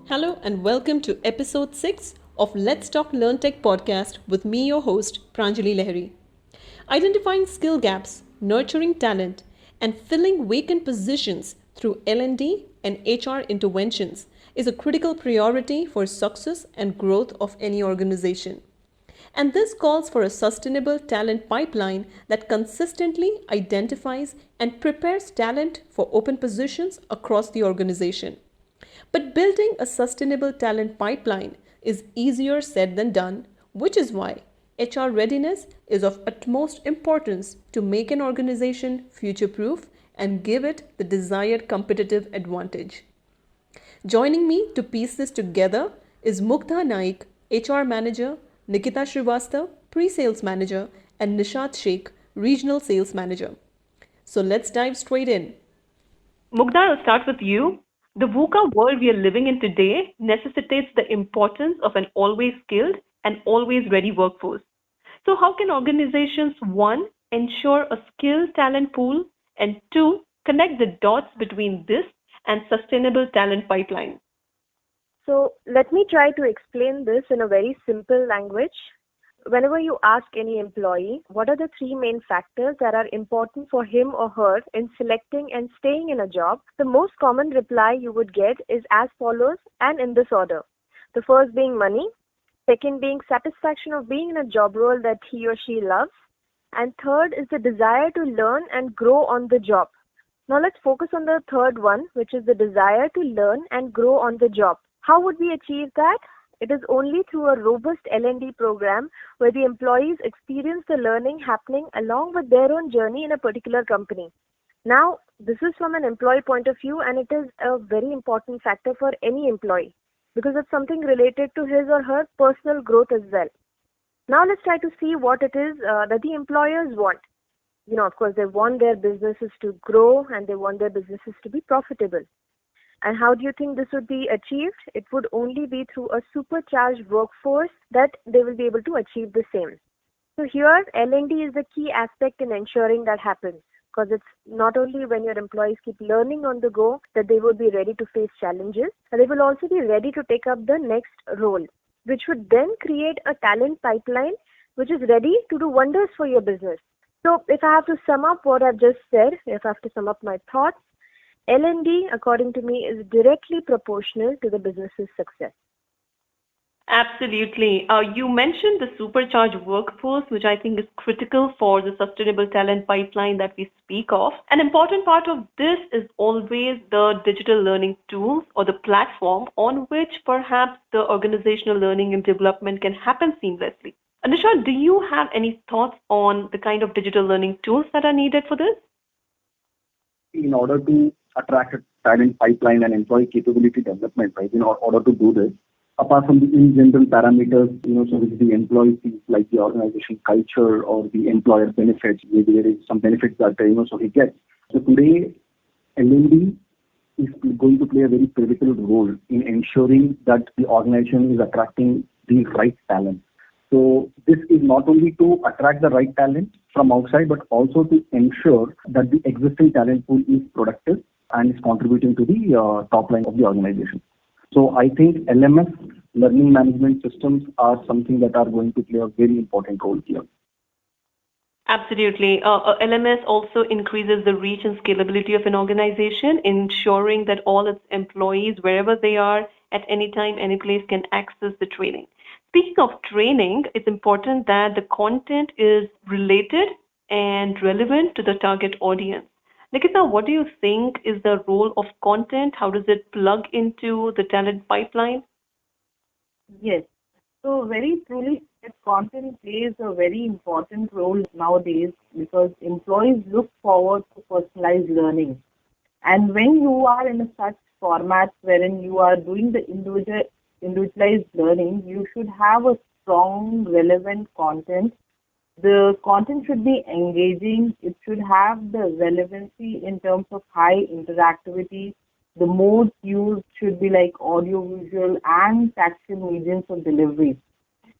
Hello and welcome to episode 6 of Let's Talk Learn Tech podcast with me, your host, Pranjalee. Identifying skill gaps, nurturing talent, and filling vacant positions through L&D and HR interventions is a critical priority for success and growth of any organization. And this calls for a sustainable talent pipeline that consistently identifies and prepares talent for open positions across the organization. But building a sustainable talent pipeline is easier said than done, which is why HR readiness is of utmost importance to make an organization future proof and give it the desired competitive advantage. Joining me to piece this together is Mugdha Naik, HR Manager, Nikita Srivastava, Pre-Sales Manager, and Nishat Sheikh, Regional Sales Manager. So let's dive straight in. Mugdha, I'll start with you. The VUCA world we are living in today necessitates the importance of an always skilled and always ready workforce. So, how can organizations, one, ensure a skilled talent pool, and two, connect the dots between this and sustainable talent pipeline? So let me try to explain this in a very simple language. Whenever you ask any employee, what are the three main factors that are important for him or her in selecting and staying in a job, the most common reply you would get is as follows and in this order. The first being money, second being satisfaction of being in a job role that he or she loves, and third is the desire to learn and grow on the job. Now let's focus on the third one, which is the desire to learn and grow on the job. How would we achieve that? It is only through a robust L&D program where the employees experience the learning happening along with their own journey in a particular company. Now, this is from an employee point of view, and it is a very important factor for any employee because it's something related to his or her personal growth as well. Now, let's try to see what it is that the employers want. Of course, they want their businesses to grow and they want their businesses to be profitable. And how do you think this would be achieved? It would only be through a supercharged workforce that they will be able to achieve the same. So here, L&D is the key aspect in ensuring that happens. Because it's not only when your employees keep learning on the go that they will be ready to face challenges, but they will also be ready to take up the next role, which would then create a talent pipeline which is ready to do wonders for your business. So if I have to sum up what I've just said, if I have to sum up my thoughts, L&D, according to me, is directly proportional to the business's success. Absolutely. You mentioned the supercharged workforce, which I think is critical for the sustainable talent pipeline that we speak of. An important part of this is always the digital learning tools or the platform on which perhaps the organizational learning and development can happen seamlessly. Anisha, do you have any thoughts on the kind of digital learning tools that are needed for this? In order to attract a talent pipeline and employee capability development, right? In order to do this, apart from the in general parameters, so which the employee sees, like the organization culture or the employer benefits, maybe there is some benefits that, so he gets. So today, L&D is going to play a very critical role in ensuring that the organization is attracting the right talent. So this is not only to attract the right talent from outside, but also to ensure that the existing talent pool is productive and is contributing to the top line of the organization. So I think LMS, learning management systems, are something that are going to play a very important role here. Absolutely. LMS also increases the reach and scalability of an organization, ensuring that all its employees, wherever they are, at any time, any place, can access the training. Speaking of training, it's important that the content is related and relevant to the target audience. Nikita, what do you think is the role of content? How does it plug into the talent pipeline? Yes. So very truly, content plays a very important role nowadays because employees look forward to personalized learning. And when you are in a such format wherein you are doing the individualized learning, you should have a strong, relevant content. The content should be engaging. It should have the relevancy in terms of high interactivity. The modes used should be like audio, visual, and tactile mediums of delivery.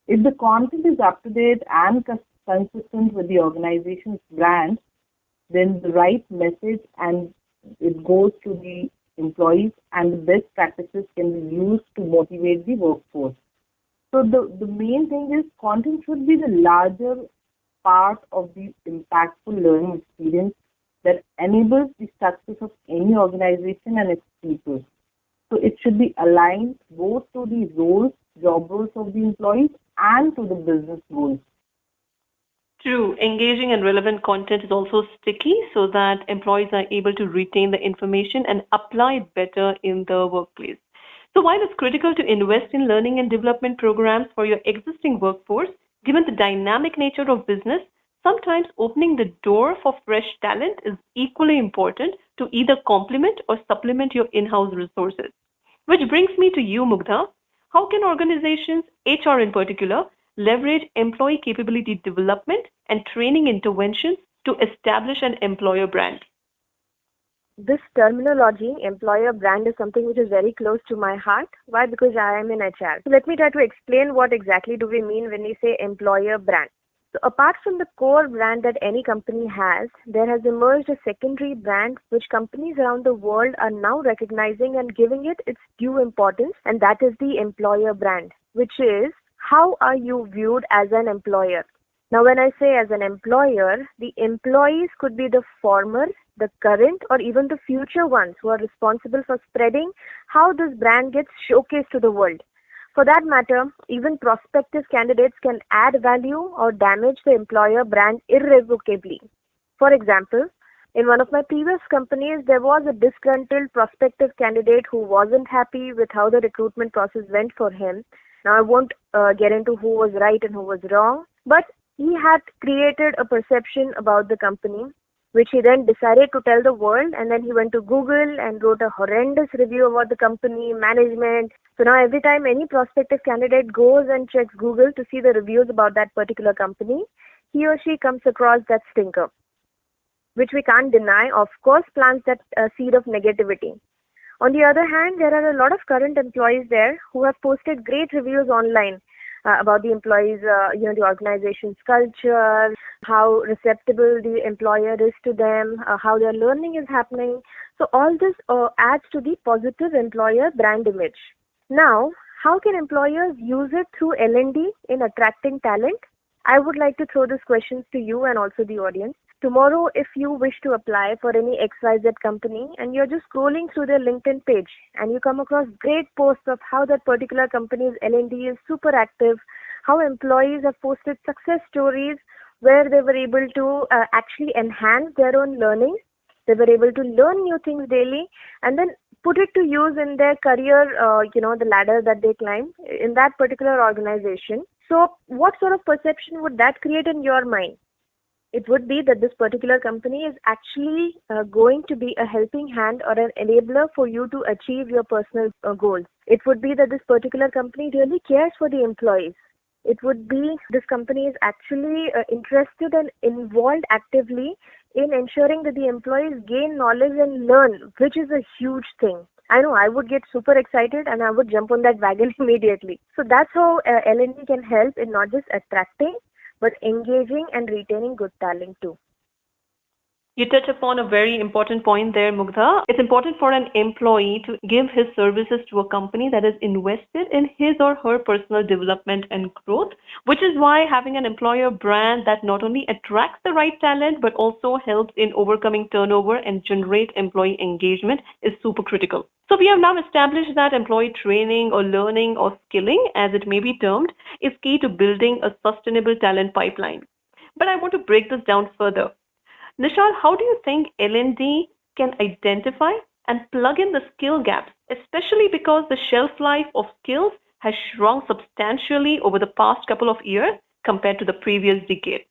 If the content is up to date and consistent with the organization's brand, then the right message and it goes to the employees, and the best practices can be used to motivate the workforce. So the main thing is content should be the larger part of the impactful learning experience that enables the success of any organization and its people. So it should be aligned both to the job roles of the employees and to the business goals. True, engaging and relevant content is also sticky so that employees are able to retain the information and apply it better in the workplace. So while it's critical to invest in learning and development programs for your existing workforce, given the dynamic nature of business, sometimes opening the door for fresh talent is equally important to either complement or supplement your in-house resources. Which brings me to you, Mugdha. How can organizations, HR in particular, leverage employee capability development and training interventions to establish an employer brand? This terminology, employer brand, is something which is very close to my heart. Why? Because I am in HR. So let me try to explain what exactly do we mean when we say employer brand. So apart from the core brand that any company has, there has emerged a secondary brand which companies around the world are now recognizing and giving it its due importance, and that is the employer brand, which is how are you viewed as an employer. Now, when I say as an employer, the employees could be the former, the current, or even the future ones who are responsible for spreading how this brand gets showcased to the world. For that matter, even prospective candidates can add value or damage the employer brand irrevocably. For example, in one of my previous companies, there was a disgruntled prospective candidate who wasn't happy with how the recruitment process went for him. Now, I won't get into who was right and who was wrong, but he had created a perception about the company, which he then decided to tell the world, and then he went to Google and wrote a horrendous review about the company, management. So now every time any prospective candidate goes and checks Google to see the reviews about that particular company, he or she comes across that stinker, which we can't deny, of course, plants that seed of negativity. On the other hand, there are a lot of current employees there who have posted great reviews online about the employees, the organization's culture, how receptible the employer is to them, how their learning is happening. So all this adds to the positive employer brand image. Now, how can employers use it through L&D in attracting talent? I would like to throw these questions to you and also the audience. Tomorrow, if you wish to apply for any XYZ company and you're just scrolling through their LinkedIn page and you come across great posts of how that particular company's L&D is super active, how employees have posted success stories where they were able to actually enhance their own learning, they were able to learn new things daily and then put it to use in their career, the ladder that they climb in that particular organization. So what sort of perception would that create in your mind? It would be that this particular company is actually going to be a helping hand or an enabler for you to achieve your personal goals. It would be that this particular company really cares for the employees. It would be this company is actually interested and involved actively in ensuring that the employees gain knowledge and learn, which is a huge thing. I know I would get super excited and I would jump on that wagon immediately. So that's how L&D can help in not just attracting, but engaging and retaining good talent too. You touch upon a very important point there, Mugdha. It's important for an employee to give his services to a company that is invested in his or her personal development and growth, which is why having an employer brand that not only attracts the right talent, but also helps in overcoming turnover and generate employee engagement is super critical. So we have now established that employee training or learning or skilling, as it may be termed, is key to building a sustainable talent pipeline. But I want to break this down further. Nishal, how do you think L&D can identify and plug in the skill gaps, especially because the shelf life of skills has shrunk substantially over the past couple of years compared to the previous decade?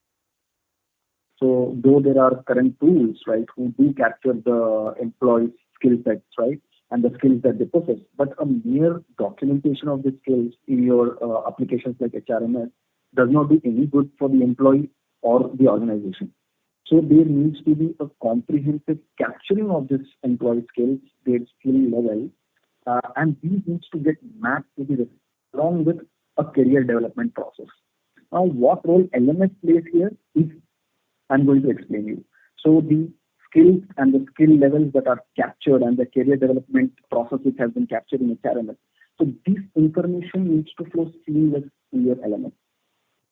So though there are current tools, right, who do capture the employee's skill sets, right, and the skills that they possess, but a mere documentation of the skills in your applications like HRMS does not do any good for the employee or the organization. So there needs to be a comprehensive capturing of this employee skills, their skill level, and these needs to get mapped to the along with a career development process. Now, what role LMS plays here is I'm going to explain you. So the skills and the skill levels that are captured and the career development process which has been captured in HRMS. So this information needs to flow seamless in your LMS.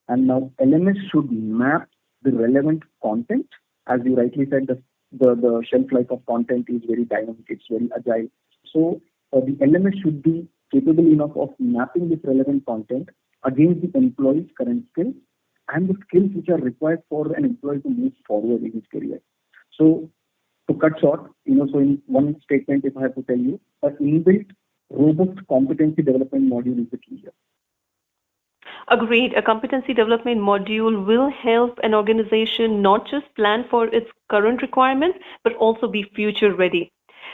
And now LMS should map the relevant content. As you rightly said, the shelf life of content is very dynamic, it's very agile. So the LMS should be capable enough of mapping this relevant content against the employee's current skills and the skills which are required for an employee to move forward in his career. So to cut short, so in one statement, if I have to tell you, an inbuilt robust competency development module is the key here. Agreed. A competency development module will help an organization not just plan for its current requirements, but also be future ready.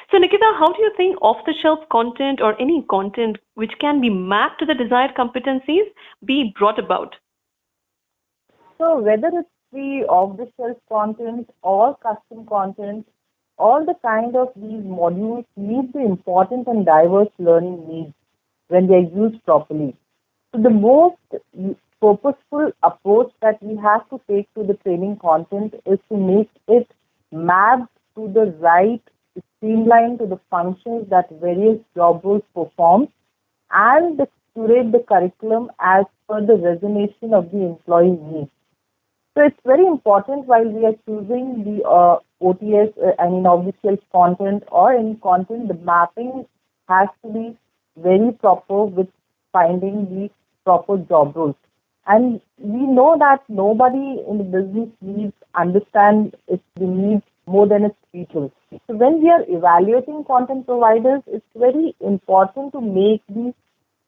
So, Nikita, how do you think off-the-shelf content or any content which can be mapped to the desired competencies be brought about? So whether it's the off-the-shelf content or custom content, all the kind of these modules meet the important and diverse learning needs when they are used properly. So the most purposeful approach that we have to take to the training content is to make it mapped to the right, streamlined to the functions that various job roles perform, and curate the curriculum as per the resonation of the employee needs. So it's very important while we are choosing the OTS, off-the-shelf content or any content, the mapping has to be very proper with finding the proper job roles. And we know that nobody in the business needs understand its needs more than its people. So when we are evaluating content providers, it's very important to make these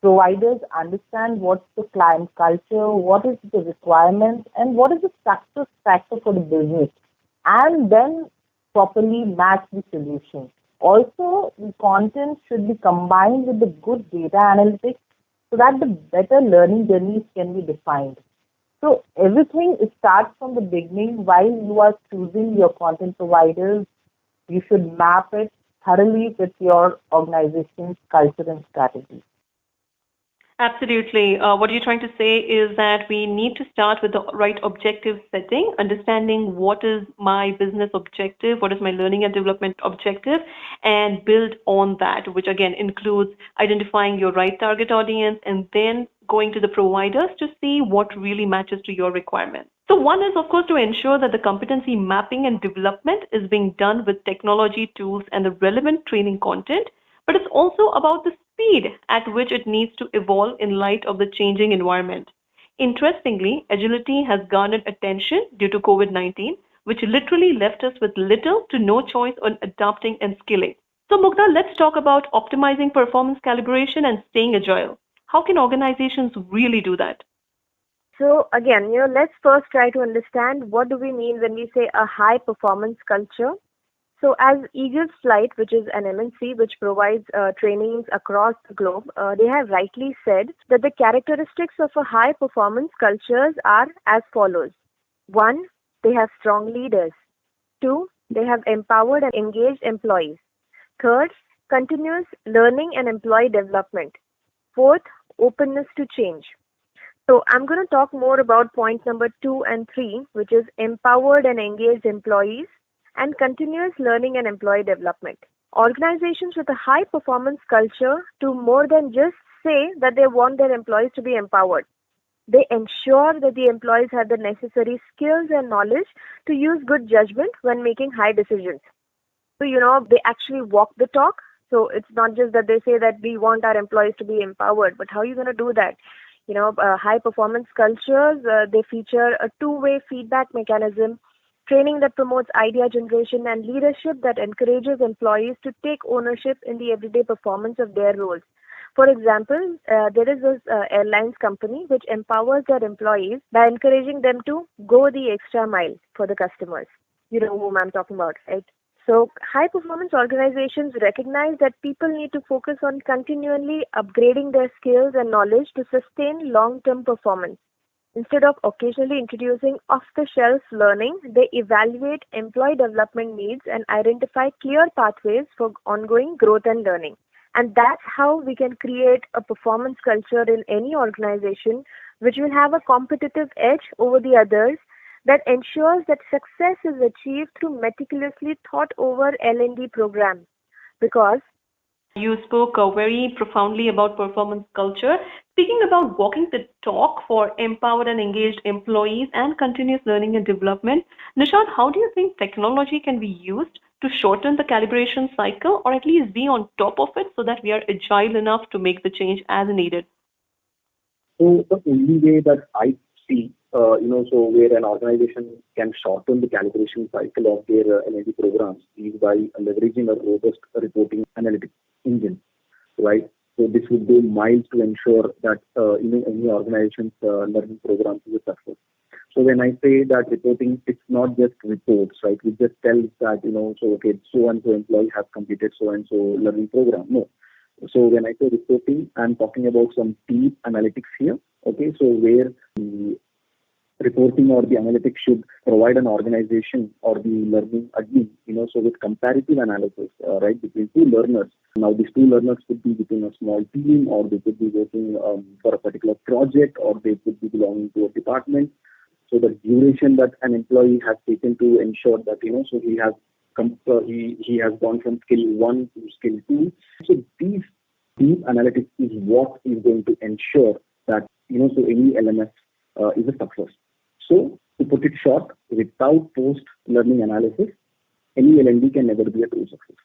providers understand what's the client culture, what is the requirement, and what is the success factor for the business, and then properly match the solution. Also, the content should be combined with the good data analytics so that the better learning journeys can be defined. So everything starts from the beginning. While you are choosing your content providers, you should map it thoroughly with your organization's culture and strategy. Absolutely. What you're trying to say is that we need to start with the right objective setting, understanding what is my business objective, what is my learning and development objective, and build on that, which again includes identifying your right target audience and then going to the providers to see what really matches to your requirements. So one is, of course, to ensure that the competency mapping and development is being done with technology tools and the relevant training content, but it's also about the speed at which it needs to evolve in light of the changing environment. Interestingly, agility has garnered attention due to COVID-19, which literally left us with little to no choice on adapting and skilling. So, Mugdha, let's talk about optimizing performance calibration and staying agile. How can organizations really do that? So again, let's first try to understand what do we mean when we say a high performance culture. So as Eagle's Flight, which is an MNC which provides trainings across the globe, they have rightly said that the characteristics of a high performance cultures are as follows. 1, they have strong leaders. 2, they have empowered and engaged employees. Third, continuous learning and employee development. Fourth, openness to change. So I'm going to talk more about point number 2 and 3, which is empowered and engaged employees and continuous learning and employee development. Organizations with a high performance culture do more than just say that they want their employees to be empowered. They ensure that the employees have the necessary skills and knowledge to use good judgment when making high decisions. So, they actually walk the talk. So it's not just that they say that we want our employees to be empowered, but how are you going to do that? High performance cultures, they feature a two-way feedback mechanism, training that promotes idea generation, and leadership that encourages employees to take ownership in the everyday performance of their roles. For example, there is this airlines company which empowers their employees by encouraging them to go the extra mile for the customers. You know whom I'm talking about, right? So high performance organizations recognize that people need to focus on continually upgrading their skills and knowledge to sustain long-term performance. Instead of occasionally introducing off-the-shelf learning, they evaluate employee development needs and identify clear pathways for ongoing growth and learning. And that's how we can create a performance culture in any organization which will have a competitive edge over the others that ensures that success is achieved through meticulously thought over L&D program. Because You spoke very profoundly about performance culture. Speaking about walking the talk for empowered and engaged employees and continuous learning and development, Nishant, how do you think technology can be used to shorten the calibration cycle or at least be on top of it so that we are agile enough to make the change as needed? So the only way that I see, so where an organization can shorten the calibration cycle of their energy programs is by leveraging a robust reporting analytics engine, right? So this would go miles to ensure that any organization's learning program is a success. So when I say that reporting, it's not just reports, right? We just tell that so okay, so and so employee has completed so and so learning program. No. So when I say reporting, I'm talking about some deep analytics here. Okay, so where the reporting or the analytics should provide an organization or the learning admin, so with comparative analysis, right, between two learners. Now, these two learners could be within a small team, or they could be working for a particular project, or they could be belonging to a department. So the duration that an employee has taken to ensure that so he has gone from skill 1 to skill 2. So these deep analytics is what is going to ensure that so any LMS is a success. So to put it short, without post-learning analysis, any L&D can never be a true success.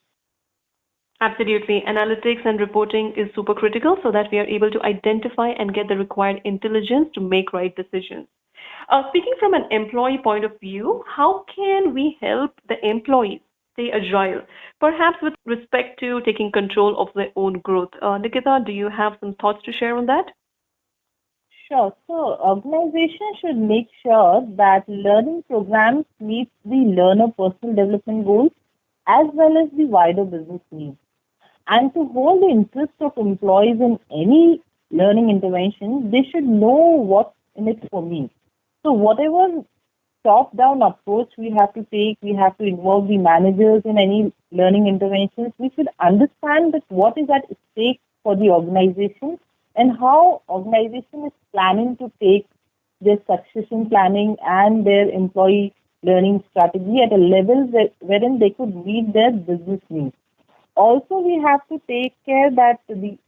Absolutely. Analytics and reporting is super critical so that we are able to identify and get the required intelligence to make right decisions. Speaking from an employee point of view, how can we help the employees stay agile, perhaps with respect to taking control of their own growth? Nikita, do you have some thoughts to share on that? Sure. So organizations should make sure that learning programs meet the learner personal development goals as well as the wider business needs. And to hold the interest of employees in any learning intervention, they should know what's in it for me. So whatever top-down approach we have to take, we have to involve the managers in any learning interventions. We should understand that what is at stake for the organization and how organization is planning to take their succession planning and their employee learning strategy at a level wherein they could meet their business needs. Also, we have to take care that the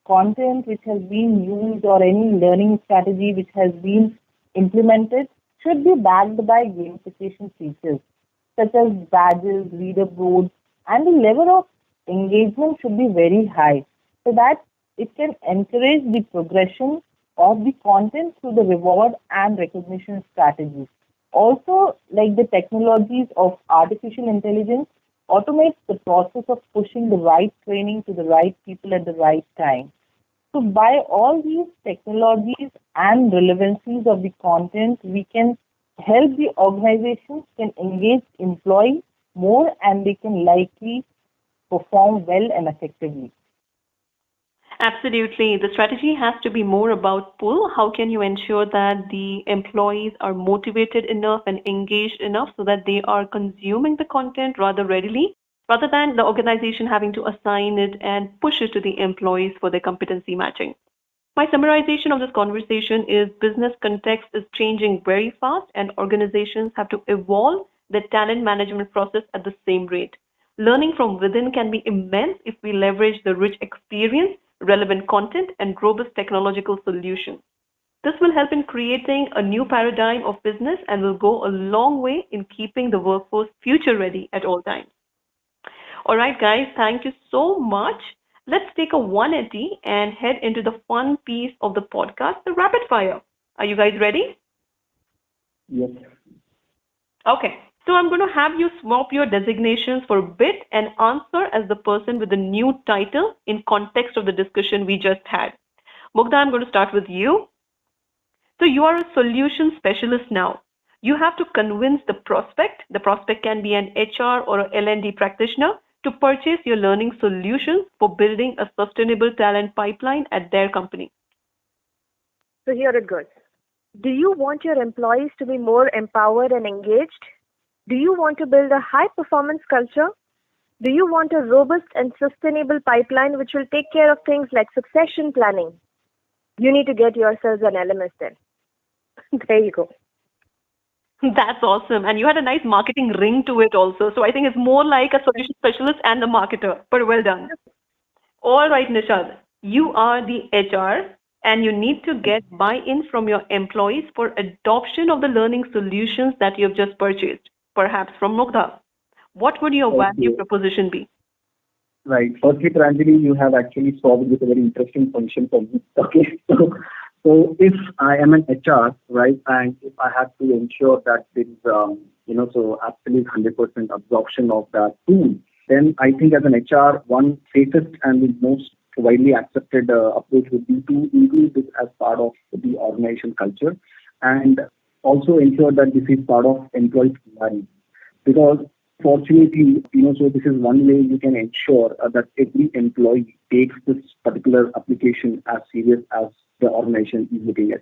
content which has been used or any learning strategy which has been implemented should be backed by gamification features such as badges, leaderboards, and the level of engagement should be very high so that it can encourage the progression of the content through the reward and recognition strategies. Also, like the technologies of artificial intelligence, automates the process of pushing the right training to the right people at the right time. So by all these technologies and relevancies of the content, we can help the organizations can engage employees more and they can likely perform well and effectively. Absolutely. The strategy has to be more about pull. How can you ensure that the employees are motivated enough and engaged enough so that they are consuming the content rather readily, rather than the organization having to assign it and push it to the employees for their competency matching? My summarization of this conversation is business context is changing very fast and organizations have to evolve their talent management process at the same rate. Learning from within can be immense if we leverage the rich experience, relevant content, and robust technological solutions. This will help in creating a new paradigm of business and will go a long way in keeping the workforce future ready at all times. All right, guys, thank you so much. Let's take a 180 and head into the fun piece of the podcast, the rapid fire. Are you guys ready? Yes. Okay, so I'm going to have you swap your designations for a bit and answer as the person with the new title in context of the discussion we just had. Mugdha, I'm going to start with you. So you are a solution specialist now. You have to convince the prospect can be an HR or a L&D practitioner, to purchase your learning solutions for building a sustainable talent pipeline at their company. So here it goes. Do you want your employees to be more empowered and engaged? Do you want to build a high performance culture? Do you want a robust and sustainable pipeline which will take care of things like succession planning? You need to get yourselves an LMS then. There you go. That's awesome. And you had a nice marketing ring to it also. So I think it's more like a solution specialist and a marketer. But well done. All right, Nishad. You are the HR and you need to get buy-in from your employees for adoption of the learning solutions that you have just purchased, perhaps from Mugdha. What would your value Okay. proposition be? Right. Firstly, Pranjali, you have actually solved with a very interesting function for me. Okay. So if I am an HR, right, and if I have to ensure that there is, so absolute 100% absorption of that tool, then I think as an HR, one safest and the most widely accepted approach would be to include this as part of the organization culture and also ensure that this is part of employee planning. Because fortunately, so this is one way you can ensure that every employee takes this particular application as serious as the organization is looking at.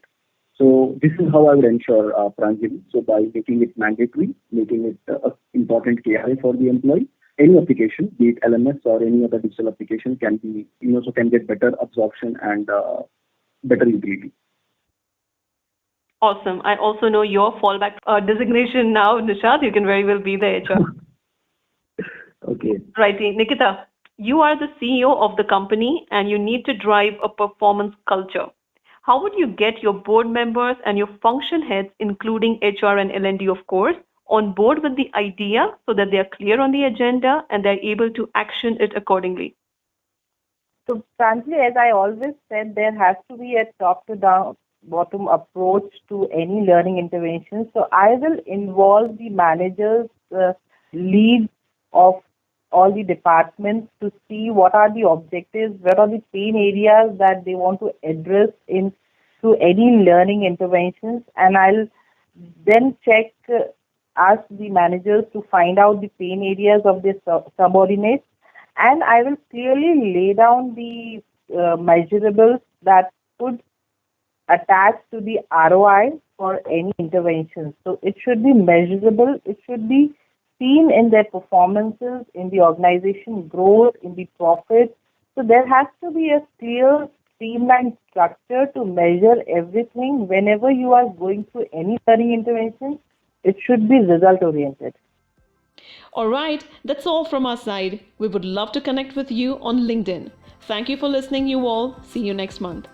So this is how I would ensure, Pranjali. So by making it mandatory, making it a important KRA for the employee, any application, be it LMS or any other digital application, can be, so can get better absorption and better utility. Awesome. I also know your fallback designation now, Nishad. You can very well be the HR. Okay. Righty. Nikita, you are the CEO of the company and you need to drive a performance culture. How would you get your board members and your function heads, including HR and L&D, of course, on board with the idea so that they are clear on the agenda and they're able to action it accordingly? So, frankly, as I always said, there has to be a top to down bottom approach to any learning intervention. So, I will involve the managers, leads of all the departments to see what are the objectives, what are the pain areas that they want to address in through any learning interventions, and I'll then check, ask the managers to find out the pain areas of the subordinates, and I will clearly lay down the measurables that could attach to the ROI for any intervention. So it should be measurable, it should be seen in their performances, in the organization growth, in the profit. So there has to be a clear, streamlined structure to measure everything. Whenever you are going through any learning intervention, it should be result oriented. All right, that's all from our side. We would love to connect with you on LinkedIn. Thank you for listening, you all. See you next month.